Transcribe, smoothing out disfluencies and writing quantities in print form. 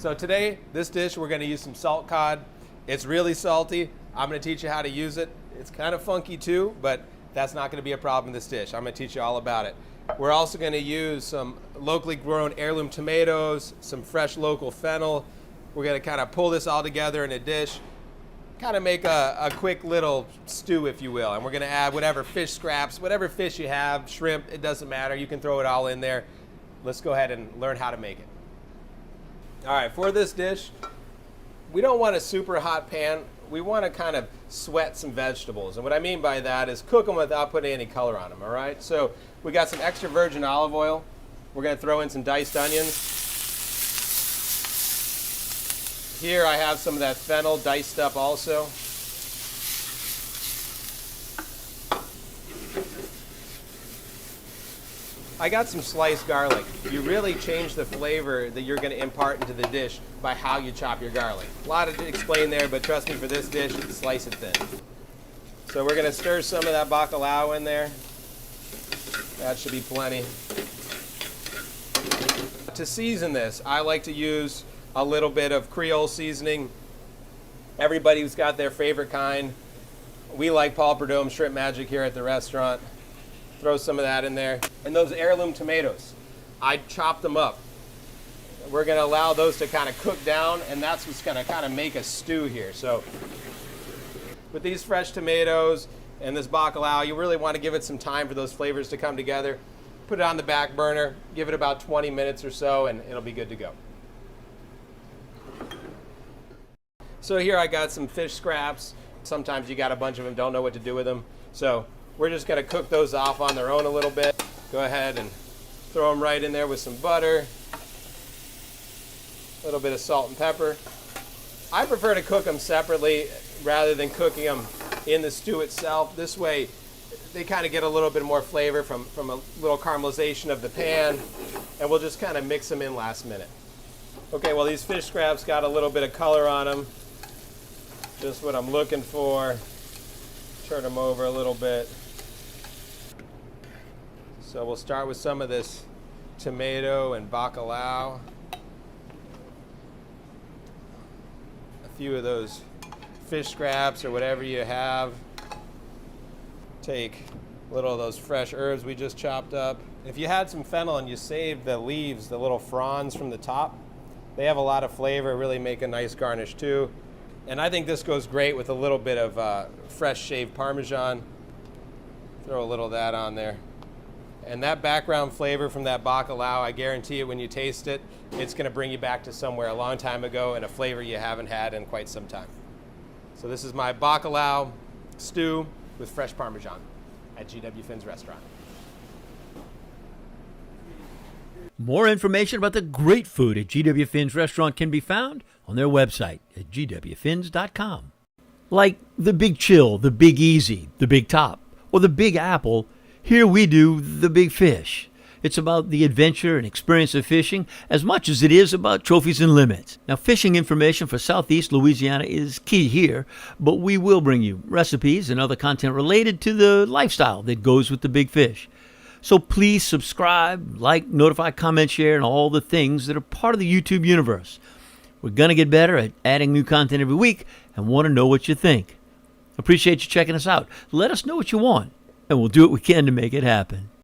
So today, this dish, we're gonna use some salt cod. It's really salty. I'm gonna teach you how to use it. It's kind of funky too, but that's not gonna be a problem in this dish. I'm gonna teach you all about it. We're also gonna use some locally grown heirloom tomatoes, some fresh local fennel. We're gonna kind of pull this all together in a dish, kind of make a quick little stew, if you will. And we're gonna add whatever fish scraps, whatever fish you have, shrimp, it doesn't matter. You can throw it all in there. Let's go ahead and learn how to make it. All right, for this dish, we don't want a super hot pan. We want to kind of sweat some vegetables. And what I mean by that is cook them without putting any color on them, all right? So we got some extra virgin olive oil. We're going to throw in some diced onions. Here I have some of that fennel diced up also. I got some sliced garlic. You really change the flavor that you're going to impart into the dish by how you chop your garlic. A lot to explain there, but trust me, for this dish, slice it thin. So we're going to stir some of that bacalao in there. That should be plenty. To season this, I like to use a little bit of Creole seasoning. Everybody's got their favorite kind. We like Paul Prudhomme Shrimp Magic here at the restaurant. Throw some of that in there. And those heirloom tomatoes, I chopped them up. We're gonna allow those to kind of cook down, and that's what's gonna kind of make a stew here. So with these fresh tomatoes and this bacalao, you really want to give it some time for those flavors to come together. Put it on the back burner, give it about 20 minutes or so, and it'll be good to go. So here I got some fish scraps. Sometimes you got a bunch of them, don't know what to do with them. So we're just gonna cook those off on their own a little bit. Go ahead and throw them right in there with some butter, a little bit of salt and pepper. I prefer to cook them separately rather than cooking them in the stew itself. This way, they kind of get a little bit more flavor from a little caramelization of the pan, and we'll just kind of mix them in last minute. Okay, well, these fish scraps got a little bit of color on them. Just what I'm looking for. Turn them over a little bit. So we'll start with some of this tomato and bacalao. A few of those fish scraps or whatever you have. Take a little of those fresh herbs we just chopped up. If you had some fennel and you saved the leaves, the little fronds from the top, they have a lot of flavor, really make a nice garnish too. And I think this goes great with a little bit of fresh shaved Parmesan. Throw a little of that on there. And that background flavor from that bacalao, I guarantee you when you taste it, it's gonna bring you back to somewhere a long time ago and a flavor you haven't had in quite some time. So this is my bacalao stew with fresh Parmesan at GW Finn's restaurant. More information about the great food at GW Finn's restaurant can be found on their website at gwfinns.com. Like the Big Chill, the Big Easy, the Big Top, or the Big Apple, here we do the Big Fish. It's about the adventure and experience of fishing as much as it is about trophies and limits. Now, fishing information for Southeast Louisiana is key here, but we will bring you recipes and other content related to the lifestyle that goes with the big fish. So please subscribe, like, notify, comment, share, and all the things that are part of the YouTube universe. We're going to get better at adding new content every week and want to know what you think. Appreciate you checking us out. Let us know what you want, and we'll do what we can to make it happen.